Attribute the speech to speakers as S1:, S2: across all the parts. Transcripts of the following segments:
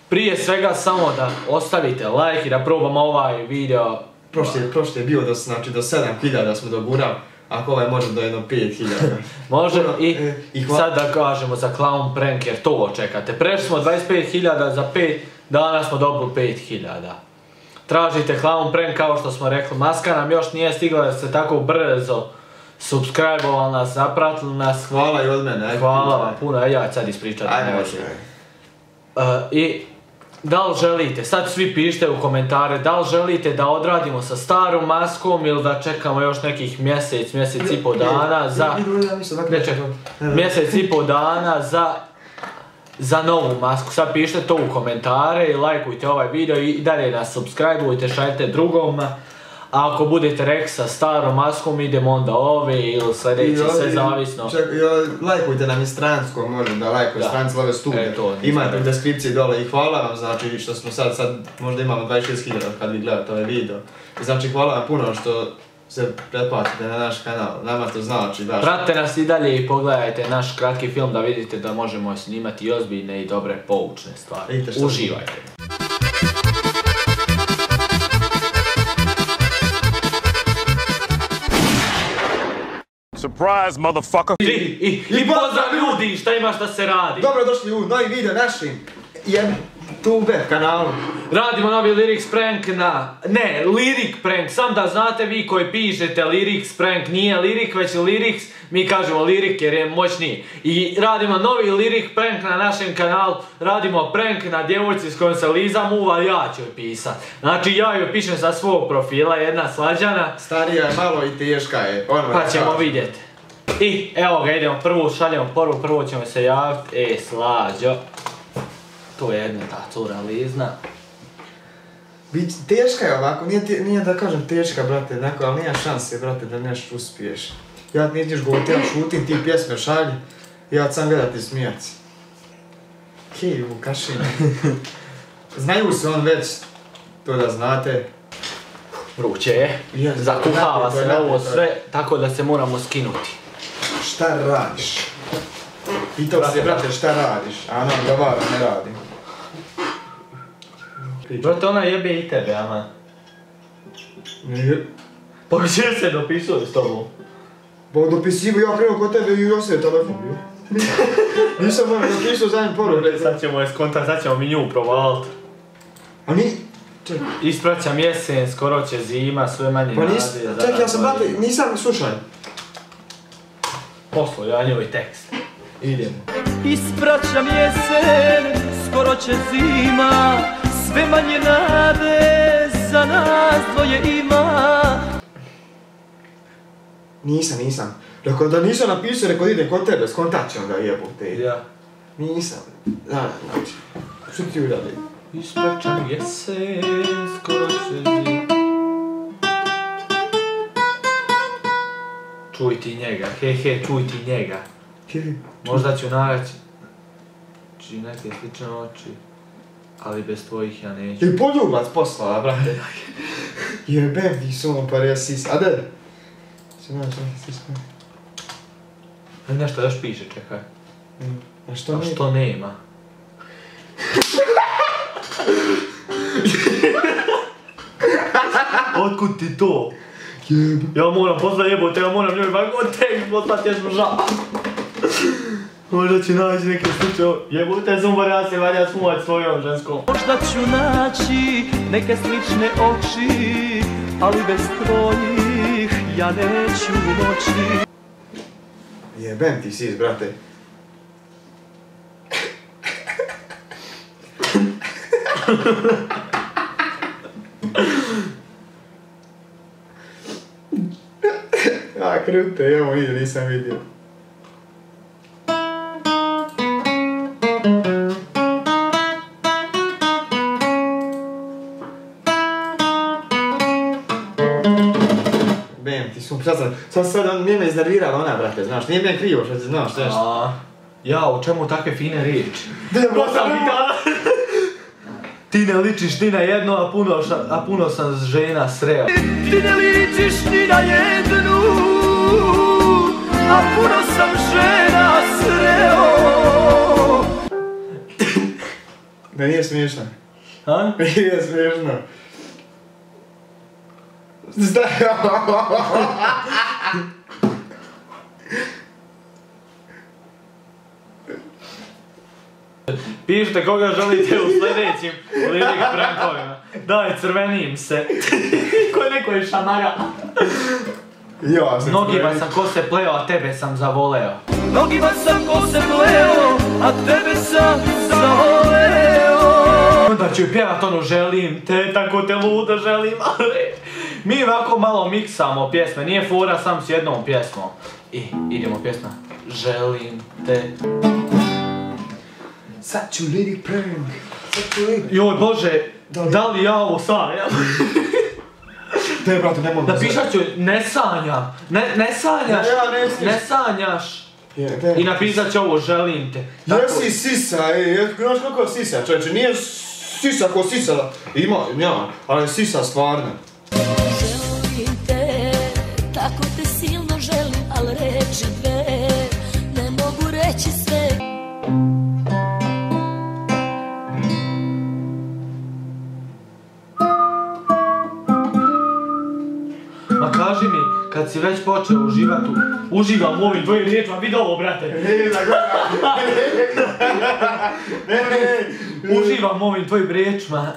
S1: prije svega samo da ostavite like i da probamo ovaj video.
S2: Prošli je bio znači do 7000 smo dogurali, ako ovaj može do jedno 5000.
S1: Može i sad da kažemo za clown prank jer to očekate. Prešli smo 25.000, za 5 dana smo dobili 5.000. Tražite clown prank kao što smo rekli, maska nam još nije stigla da ste tako brzo subscribe-ovali nas, zapratili nas.
S2: Hvala i od mene.
S1: Hvala vam puno, ja ću sad ispričati. I da li želite, sad svi pišite u komentare, da li želite da odradimo sa starom maskom ili da čekamo još nekih mjesec i pol dana za novu masku. Sad pišite to u komentare i lajkujte ovaj video i dalje nas subscribe-ujte, šaljite drugoma. A ako budete rekli sa starom maskom idemo onda ove ili sljedeće, sve zavisno.
S2: Lajkujte nam i stransko, možem da lajkujte stranci Love Studio. Imate u deskripciji dole i hvala vam, znači što smo sad možda imamo 26.000 kad vi gledate ovaj video. Znači hvala vam puno što se pretplatite na naš kanal, nama to znači baš.
S1: Pratite nas i dalje i pogledajte naš kratki film da vidite da možemo snimati ozbiljne i dobre poučne stvari. Uživajte!
S3: Surprise, motherfucker!
S1: I pozdrav ljudi, šta imaš da se radi?
S2: Dobro došli u novi video našim YouTube kanalu.
S1: Radimo novi Lyrics prank ne, Lyric prank, sam da znate vi koji pišete Lyrics prank, nije Lyric već Lyrics, mi kažemo Lyric jer je moćniji. I radimo novi Lyric prank na našem kanalu, radimo prank na djevojci s kojom se Liza muva, ja ću joj pisat. Znači ja joj pišem sa svog profila, jedna slađana.
S2: Starija je malo i teška je.
S1: Pa ćemo vidjeti. I evo ga, idemo prvu, šaljemo poruku, prvo ćemo se javiti. Slađo. To je jedna ta cura Lizna.
S2: Teška je ovako, nije da kažem teška, brate, ali nije šanse, brate, da nešto uspiješ. Ja ti nećeš govoriti, ja šutim, ti pjesme šalji, ja sam gledati smijaci. Hej, Vukašin. Znaju se on već, to da znate.
S1: Vruće je, zakuhava se ovo sve, tako da se moramo skinuti.
S2: Šta radiš? Pitao se, brate, šta radiš? A nam govara, ne radim.
S1: Brate, ona jebe i tebe, ama. Pa gdje se dopisuje s tobom?
S2: Pa dopisivo, ja krenuo kod tebe i ostaje telefon bio. Nisam vam dopisao zadnji poruku.
S1: Sad ćemo je skontati, sad ćemo mi nju provalit.
S2: A ni...
S1: Ispraća mjesen, skoro će zima, sve manje nade.
S2: Čekaj, ja sam, brate, nisam slušaj.
S1: Poslo, ja njoj tekst. Idemo.
S4: Ispraća mjesen, skoro će zima, sve manje nade za nas dvoje ima.
S2: Nisam. Rekao da nisam napisao, rekao idem kod tebe, skontat će onda jebote.
S1: Ja.
S2: Nisam. Znači. Što ti uradi?
S1: Ispraća mjesen, skoro će zima. Čuj ti njega, čuj ti njega. Možda ću naći neke slične oči, ali bez tvojih ja neću.
S2: I poljubac poslala, brate. Jebem ti sumom pa resis. A de? Če naći neke slične.
S1: Nešto još piše, čekaj.
S2: A što nema?
S1: A što nema? Otkud ti to? Ja moram poslati jebote, ja moram njoj god tekst poslati, jesmo žal. Možda ću naći neke slučaje, jebote Zumbar, ja se valja smuvat svojom ženskom.
S4: Možda ću naći neke slične oči, ali bez tvojih ja neću moći.
S2: Jebem ti sis, brate. A, krute, evo vidio, nisam vidio. Bem, ti su sad nije me iznervirala ona, brate, znaš, nije me krivo što ti znaš, znaš.
S1: Ja, u čemu takve fine riječi? Ti ne ličiš ni na jedno, a puno sam žena sreo.
S4: Ti ne ličiš ni na jednu, a puno sam žena sreo.
S2: Da nije smiješno.
S1: A?
S2: Nije smiješno.
S1: Pišite koga želite u sljedećim lirik prankovima. Daj, crvenim se. Ko je neko je šamara. Mnogima sam ko se pleo, a tebe sam zavoleo.
S4: Mnogima sam ko se pleo, a tebe sam zavoleo.
S1: Onda ću pjevat ono želim te, tako te ludo želim, ali... Mi ovako malo miksamo pjesme, nije fora sam s jednom pjesmom. I idemo pjesma. Želim te.
S2: Sad ću lyric prank.
S1: Joj Bože, da li ja ovo sanjam?
S2: Te brate, ne mogu
S1: Napišat ću ne sanjam. Ne sanjaš. Ne sanjaš. I napisat ću ovo želim te.
S2: Jesi sisa, znaš kako je sisa, čovječe, nije sisa ko sisa, nema, ali sisa stvarno.
S3: Želim te, tako te silno želim, al reći dve, ne mogu reći sve.
S1: Ma kaži mi, kad si već počeo uživati, uživam u ovim tvojim riječima, vidi ovo brate. Uživam u ovim tvojim riječima.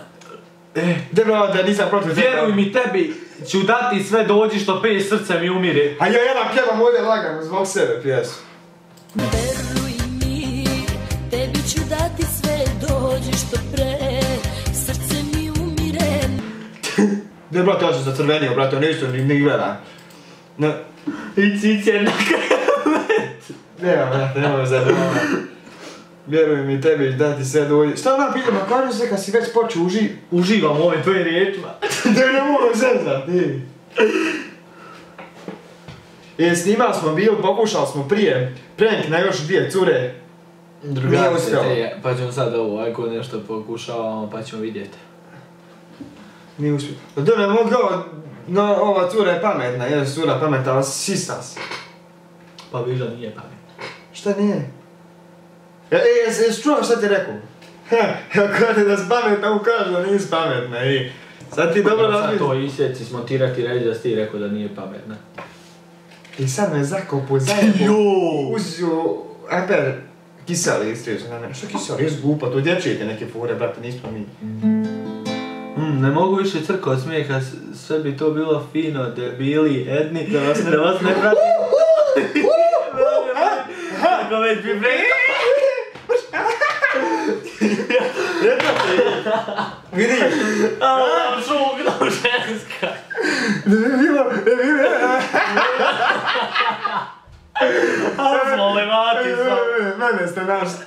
S2: Da nisam protiv tebe.
S1: Vjeruj mi, tebi ću dati sve, dođi što peje srce mi umire.
S2: A ja jedan pjevam ovdje lagano zbog sebe pjesmu.
S3: Veruj mi, tebi ću dati sve, dođi što pre, srce mi umire.
S2: Ne brate, ja sam zacrvenio, brate, on ništa ni gleda.
S1: I cice na kamet.
S2: Nema brate, nemoj zabavljati. Vjeruj mi, tebi ću dati sve dođi. Šta ona pita, ma kažem se kad si već počeo
S1: Uživam u ovim tvojim riječima.
S2: Da ne mogu zezati. Snimali smo bili, pokušali smo prije prank na još dvije cure. Nije uspjelo.
S1: Pa ćemo sad ovo, ako nešto pokušavamo pa ćemo vidjeti.
S2: Nije uspjelo. Da ne mogu no ova cura je pametna, je cura pametna, ali sisa si.
S1: Pa viš da nije pametna.
S2: Šta nije? Jesi čuo šta ti rekao? Ako ne da si pametna, mu kažu da nisi pametna. Sad ti dobro razmišljaš.
S1: Sad to isjeci, smontirati i reći da si ti rekao da nije pametna.
S2: I sad me zakopu zajedno. Uzio Aper kiseli istriježu na mene. Što kiseli? Jes glupa, to dječijete neke fore, brate, nismo mi.
S1: Ne mogu više crko od smijeha, sve bi to bilo fino, debili, edni, da vas ne prati. Tako već bi
S2: Vidi!
S1: Alam šugnu ženska! Ali smo levati sam.
S2: Mene ste našli.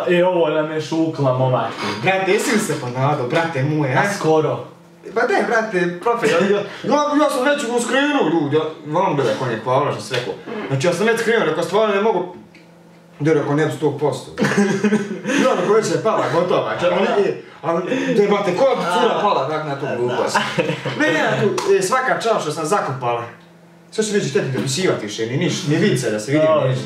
S1: I ovo nam je šukla, momak.
S2: Brate, jesi li se ponadao, brate moje, a?
S1: Skoro.
S2: Pa daj, brate, ja sam već skrenuo, ljudi, vam gledaj konje, hvala što si rekao. Znači, ja sam već skrenuo, rekao, stvarno ne mogu... Da, rekao, ne bi 100%. Ja, rekao, već je pala, gotova. Ali, daj, brate, koja bi cura pala, tak na tu glupost. Ne, tu, svaka čast što sam zakopala. Sve što neće tebi dopisivati više, ni vice da se vidim neće.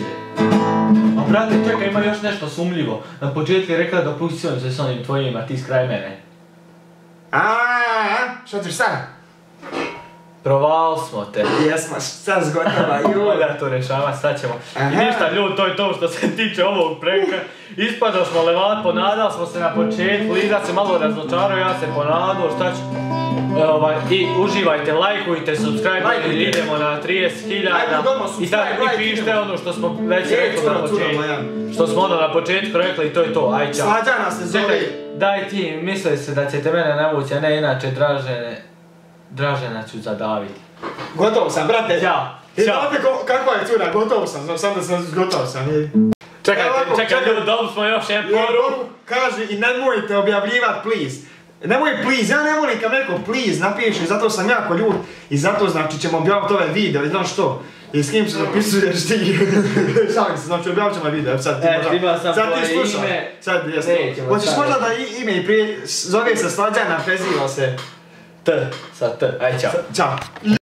S1: A brate, čekaj, ima još nešto sumljivo. Na početku je rekla da pustio se s onim tvojim, a ti s kraj mene.
S2: Što ćeš sad?
S1: Provali smo te.
S2: Jesmo, sad zgotova, joj.
S1: Da to rješava, sad ćemo. I ništa ljudi, to je to što se tiče ovog pranka. Ispada smo levat, ponadali smo se na početku, Lida se malo razočarao, ja se ponadao, šta ću? I uživajte, lajkujte, subscribe-ajte, idemo na 30.000. I tako i pišite ono što smo već rekli na početku. Što smo ono na početku rekli i to je to, aj čao.
S2: Slađana se zove.
S1: Daj ti, misli se da ćete mene navući, a ne inače Dražena ću zadaviti.
S2: Gotov sam, brate.
S1: Ćao.
S2: Znate kakva je cura, gotov sam, znam sam da sam gotov sam.
S1: Čekaj, ljudi, dobili smo još jedan poruku.
S2: Kaže i nemojte objavljivat, please. Nemoj please, ja ne volim kad neko please napiše, zato sam jako ljud. I zato znači ćemo objaviti ove video, i znaš što? I s kim se dopisuješ ti? Šalim se, znači objavit ćemo video, sad ti možda...
S1: Imao sam tvoje ime.
S2: Sad, jesno. Hoćeš možda da ime i prije, zove se Slađana, preziva se...
S1: T, sad T, aj čao.
S2: Ćao.